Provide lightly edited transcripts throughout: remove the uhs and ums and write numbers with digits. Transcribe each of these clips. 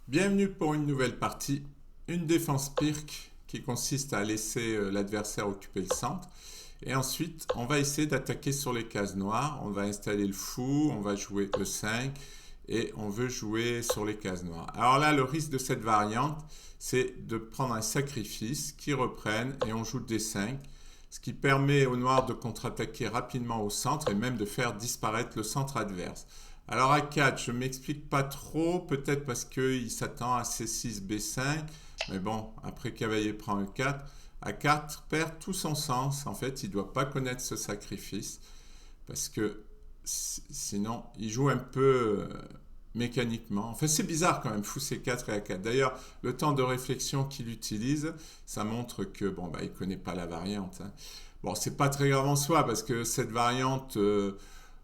Bienvenue pour une nouvelle partie, une défense pirque qui consiste à laisser l'adversaire occuper le centre. Et ensuite, on va essayer d'attaquer sur les cases noires. On va installer le fou, on va jouer E5 et on veut jouer sur les cases noires. Alors là, le risque de cette variante, c'est de prendre un sacrifice qui reprenne et on joue D5, ce qui permet aux noirs de contre-attaquer rapidement au centre et même de faire disparaître le centre adverse. Alors à 4, je ne m'explique pas trop, peut-être parce qu'il s'attend à C6, B5, mais bon, après cavalier prend E4, A4 perd tout son sens. En fait, il ne doit pas connaître ce sacrifice, parce que sinon, il joue un peu mécaniquement. Enfin, c'est bizarre quand même, fou C4 et A4. D'ailleurs, le temps de réflexion qu'il utilise, ça montre que, bon, bah, il ne connaît pas la variante, hein. Bon, c'est pas très grave en soi, parce que cette variante...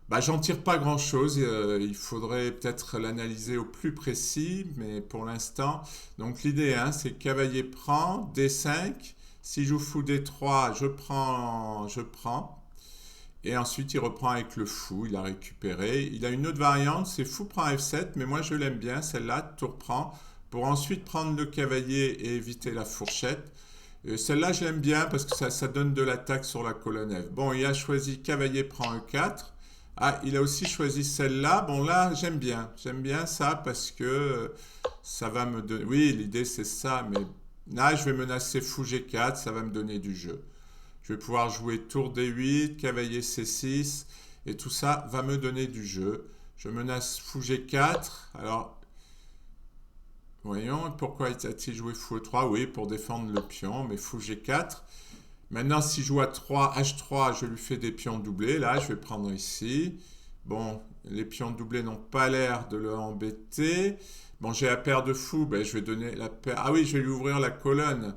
bah, j'en tire pas grand-chose. Il faudrait peut-être l'analyser au plus précis, mais pour l'instant, donc l'idée, hein, c'est cavalier prend, D5. Si je joue fou D3, je prends. Et ensuite, il reprend avec le fou, il a récupéré. Il a une autre variante, c'est fou prend F7, mais moi je l'aime bien, celle-là, tour prend, pour ensuite prendre le cavalier et éviter la fourchette. Celle-là, je l'aime bien parce que ça donne de l'attaque sur la colonne F. Bon, il a choisi cavalier prend E4. Ah, il a aussi choisi celle-là. Bon, là, j'aime bien. J'aime bien ça parce que ça va me donner... Oui, l'idée, c'est ça, mais là, je vais menacer fou G4, ça va me donner du jeu. Je vais pouvoir jouer tour D8, cavalier C6, et tout ça va me donner du jeu. Je menace fou G4. Alors, voyons, pourquoi a-t-il joué fou E3? Oui, pour défendre le pion, mais fou G4. Maintenant, si je joue à 3, H3, je lui fais des pions doublés. Là, je vais prendre ici. Bon, les pions doublés n'ont pas l'air de le embêter. Bon, j'ai la paire de fous, ben, je vais donner la paire. Ah oui, je vais lui ouvrir la colonne.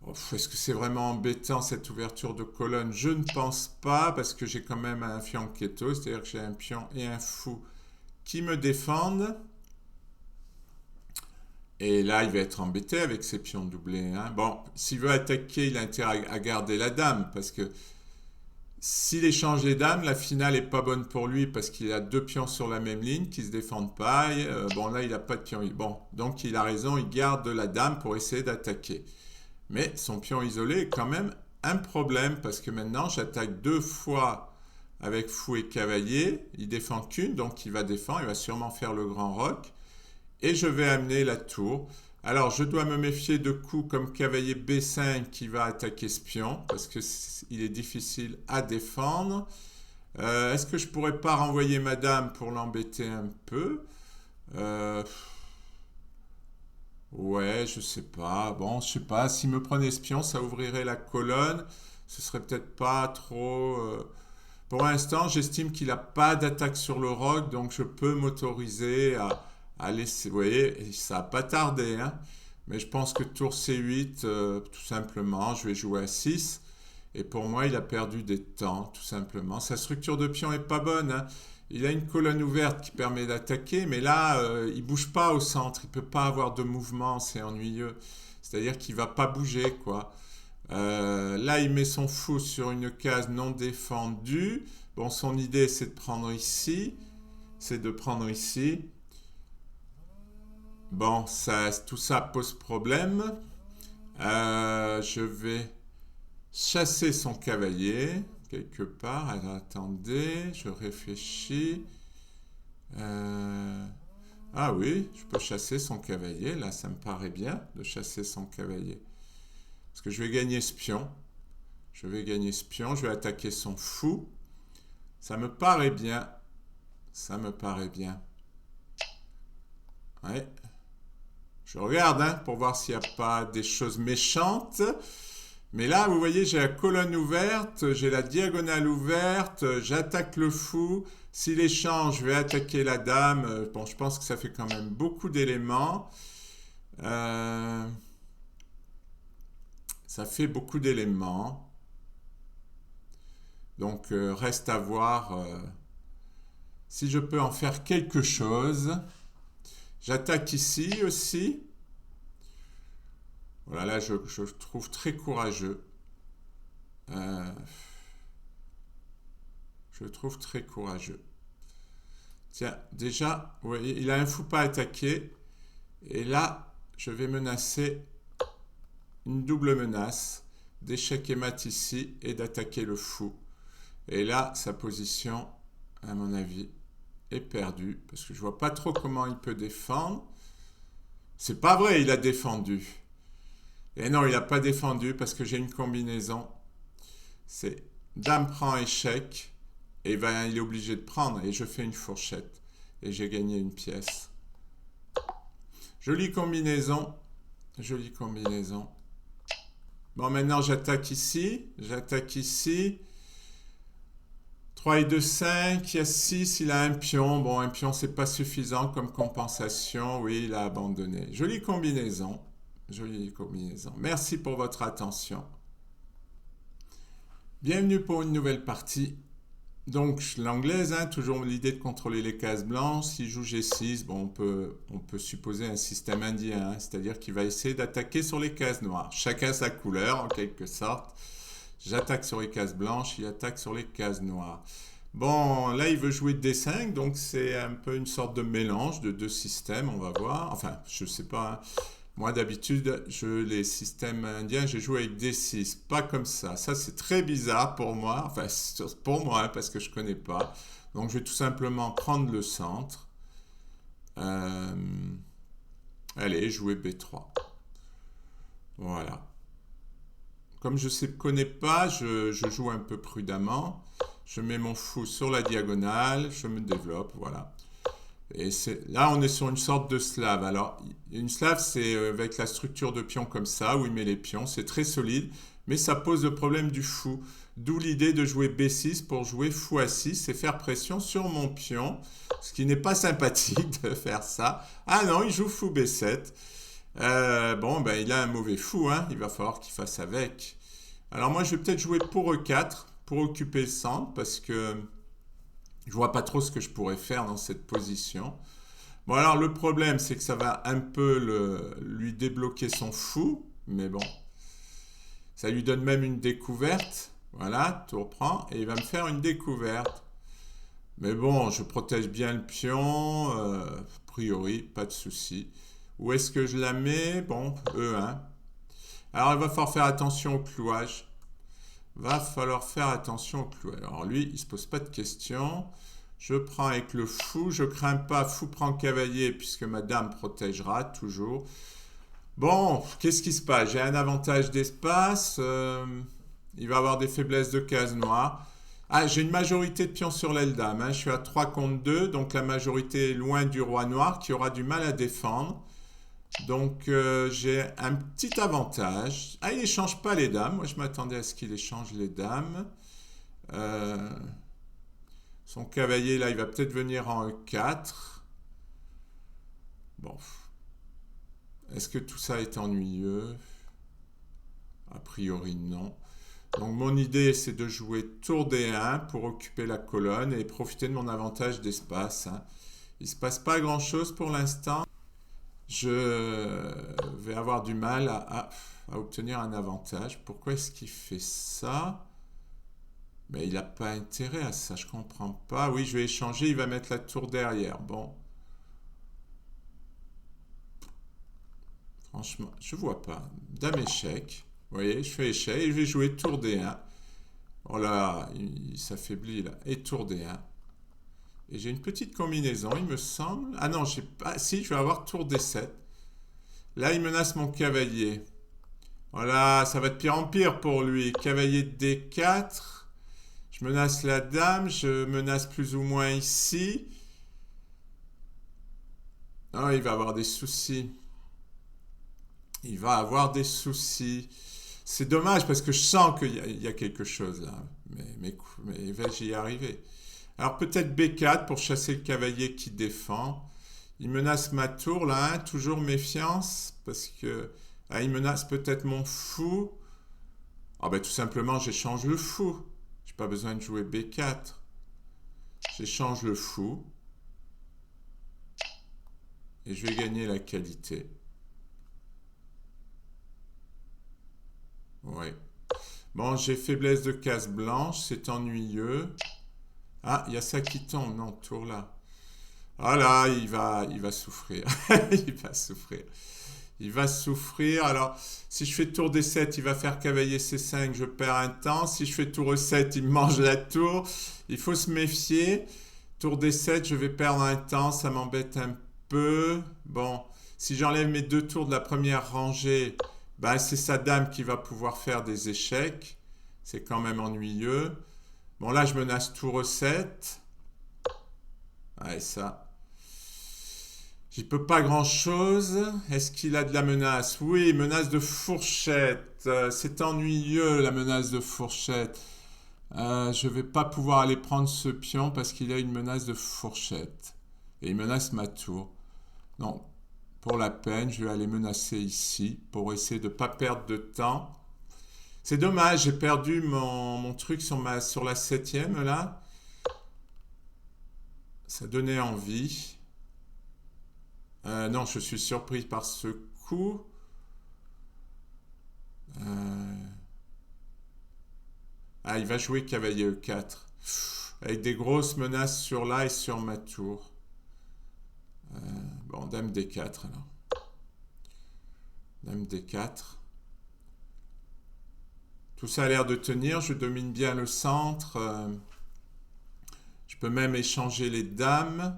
Oh, est-ce que c'est vraiment embêtant cette ouverture de colonne? Je ne pense pas, parce que j'ai quand même un fianchetto, c'est-à-dire que j'ai un pion et un fou qui me défendent. Et là, il va être embêté avec ses pions doublés, hein. Bon, s'il veut attaquer, il a intérêt à garder la dame, parce que s'il échange les dames, la finale est pas bonne pour lui, parce qu'il a deux pions sur la même ligne qui se défendent pas. Bon, là, il a pas de pion. Bon, donc il a raison, il garde la dame pour essayer d'attaquer. Mais son pion isolé est quand même un problème, parce que maintenant, j'attaque deux fois avec fou et cavalier. Il défend qu'une, donc il va défendre, il va sûrement faire le grand roc et je vais amener la tour. Alors, je dois me méfier de coups comme cavalier B5 qui va attaquer ce pion, parce qu'il est difficile à défendre. Est-ce que je pourrais pas renvoyer ma dame pour l'embêter un peu? Euh, ouais, je sais pas. Bon, je sais pas. S'il me prenait ce pion, ça ouvrirait la colonne. Ce serait peut-être pas trop... Pour l'instant, j'estime qu'il n'a pas d'attaque sur le roc, donc je peux m'autoriser à laisser. Vous voyez, ça n'a pas tardé, hein. Mais je pense que tour C8, tout simplement, je vais jouer à 6. Et pour moi, il a perdu des temps, tout simplement. Sa structure de pion est pas bonne, hein. Il a une colonne ouverte qui permet d'attaquer, mais là, il bouge pas au centre. Il peut pas avoir de mouvement, c'est ennuyeux. C'est-à-dire qu'il va pas bouger, quoi. Là, il met son fou sur une case non défendue. Bon, son idée, c'est de prendre ici. C'est de prendre ici. Bon, ça, tout ça pose problème. Je vais chasser son cavalier quelque part. Alors, attendez, je réfléchis. Euh, Ah oui, je peux chasser son cavalier. Là, ça me paraît bien de chasser son cavalier. Parce que je vais gagner ce pion. Je vais gagner ce pion. Je vais attaquer son fou. Ça me paraît bien. Ça me paraît bien. Ouais. Je regarde, hein, pour voir s'il n'y a pas des choses méchantes. Mais là, vous voyez, j'ai la colonne ouverte, j'ai la diagonale ouverte, j'attaque le fou. S'il échange, je vais attaquer la dame. Bon, je pense que ça fait quand même beaucoup d'éléments. Euh, Ça fait beaucoup d'éléments. Donc, reste à voir si je peux en faire quelque chose. J'attaque ici aussi. Voilà, là, je trouve très courageux. Euh, je le trouve très courageux. Tiens, déjà, vous voyez, il a un fou pas attaqué. Et là, je vais menacer une double menace d'échec et mat ici et d'attaquer le fou. Et là, sa position, à mon avis, est perdue parce que je vois pas trop comment il peut défendre. C'est pas vrai, il a défendu. Et non, il n'a pas défendu parce que j'ai une combinaison. C'est dame prend échec et ben, il est obligé de prendre et je fais une fourchette et j'ai gagné une pièce. Jolie combinaison, jolie combinaison. Bon, maintenant j'attaque ici, 3 et 2, 5, il y a 6, il a un pion. Bon, un pion, c'est pas suffisant comme compensation. Oui, il a abandonné. Jolie combinaison. Jolie combinaison. Merci pour votre attention. Bienvenue pour une nouvelle partie. Donc, l'anglaise, hein, toujours l'idée de contrôler les cases blanches. S'il joue G6, bon, on peut supposer un système indien, hein, c'est-à-dire qu'il va essayer d'attaquer sur les cases noires. Chacun sa couleur, en quelque sorte. J'attaque sur les cases blanches, il attaque sur les cases noires. Bon, là, il veut jouer D5, donc c'est un peu une sorte de mélange de deux systèmes, on va voir. Enfin, je sais pas, hein. Moi, d'habitude, les systèmes indiens, j'ai joué avec D6, pas comme ça. Ça, c'est très bizarre pour moi, enfin, pour moi, hein, parce que je connais pas. Donc, je vais tout simplement prendre le centre. Euh, Allez, jouer B3. Voilà. Comme je ne connais pas, je joue un peu prudemment. Je mets mon fou sur la diagonale, je me développe, voilà. Et là, on est sur une sorte de slave. Alors, une slave, c'est avec la structure de pion comme ça, où il met les pions. C'est très solide, mais ça pose le problème du fou. D'où l'idée de jouer B6 pour jouer fou A6 et faire pression sur mon pion, ce qui n'est pas sympathique de faire ça. Ah non, il joue fou B7. Bon, ben, il a un mauvais fou, hein. Il va falloir qu'il fasse avec. Alors moi, je vais peut-être jouer pour E4 pour occuper le centre parce que je vois pas trop ce que je pourrais faire dans cette position. Bon, alors le problème, c'est que ça va un peu lui débloquer son fou, mais bon, ça lui donne même une découverte. Voilà, tour prend et il va me faire une découverte. Mais bon, je protège bien le pion, a priori, pas de souci. Où est-ce que je la mets? Bon, E1. Alors, il va falloir faire attention au clouage. Alors, lui, il ne se pose pas de questions. Je prends avec le fou. Je crains pas. Fou prend cavalier puisque ma dame protégera toujours. Bon, qu'est-ce qui se passe? J'ai un avantage d'espace. Il va avoir des faiblesses de cases noires. Ah, j'ai une majorité de pions sur l'aile dame, hein. Je suis à 3 contre 2. Donc, la majorité est loin du roi noir qui aura du mal à défendre. Donc j'ai un petit avantage. Ah, il n'échange pas les dames. Moi, je m'attendais à ce qu'il échange les dames. Euh, Son cavalier, là, il va peut-être venir en E4. Bon. Est-ce que tout ça est ennuyeux? A priori, non. Donc mon idée, c'est de jouer tour D1 pour occuper la colonne et profiter de mon avantage d'espace, hein. Il ne se passe pas grand-chose pour l'instant. Je vais avoir du mal à obtenir un avantage. Pourquoi est-ce qu'il fait ça? Mais il n'a pas intérêt à ça, je comprends pas. Oui, je vais échanger, il va mettre la tour derrière. Bon, franchement, je vois pas. Dame échec. Vous voyez, je fais échec et je vais jouer tour D1. Oh là, il s'affaiblit là. Et tour D1. Et j'ai une petite combinaison, il me semble. Ah non, j'ai pas. Si, je vais avoir tour D7. Là, il menace mon cavalier. Voilà, ça va de pire en pire pour lui. Cavalier de D4. Je menace la dame. Je menace plus ou moins ici. Ah, il va avoir des soucis. Il va avoir des soucis. C'est dommage parce que je sens qu'il y a quelque chose là. Mais vais-je y arriver? Alors peut-être B4 pour chasser le cavalier qui défend. Il menace ma tour là, hein, toujours méfiance parce que il menace peut-être mon fou. Ah ben tout simplement j'échange le fou. J'ai pas besoin de jouer B4. J'échange le fou et je vais gagner la qualité. Ouais. Bon, j'ai faiblesse de case blanche, c'est ennuyeux. Ah, il y a ça qui tombe, non, tour là. Ah là, il va souffrir. Il va souffrir. Il va souffrir. Alors, si je fais tour des 7, il va faire cavalier C5, je perds un temps. Si je fais tour E7, il me mange la tour. Il faut se méfier. Tour des 7, je vais perdre un temps, ça m'embête un peu. Bon, si j'enlève mes deux tours de la première rangée, ben c'est sa dame qui va pouvoir faire des échecs. C'est quand même ennuyeux. Bon, là, je menace tour E7. Ouais, ça. J'y peux pas grand-chose. Est-ce qu'il a de la menace? Oui, menace de fourchette. C'est ennuyeux, la menace de fourchette. Je vais pas pouvoir aller prendre ce pion parce qu'il a une menace de fourchette. Et il menace ma tour. Non, pour la peine, je vais aller menacer ici pour essayer de ne pas perdre de temps. C'est dommage, j'ai perdu mon truc sur la septième là. Ça donnait envie. Non, je suis surpris par ce coup. Euh, Ah, il va jouer cavalier E4. Avec des grosses menaces sur là et sur ma tour. Bon, dame D4 alors. Dame D4. Tout ça a l'air de tenir. Je domine bien le centre. Je peux même échanger les dames.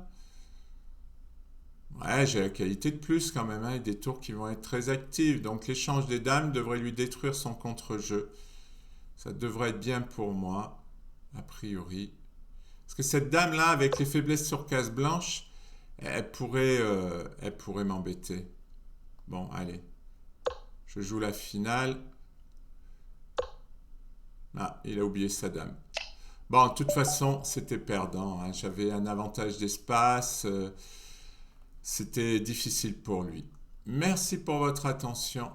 Ouais, j'ai la qualité de plus quand même, hein, et des tours qui vont être très actives. Donc l'échange des dames devrait lui détruire son contre-jeu. Ça devrait être bien pour moi, a priori. Parce que cette dame-là, avec les faiblesses sur case blanche, elle pourrait m'embêter. Bon, allez. Je joue la finale. Ah, il a oublié sa dame. Bon, de toute façon, c'était perdant, hein. J'avais un avantage d'espace. C'était difficile pour lui. Merci pour votre attention.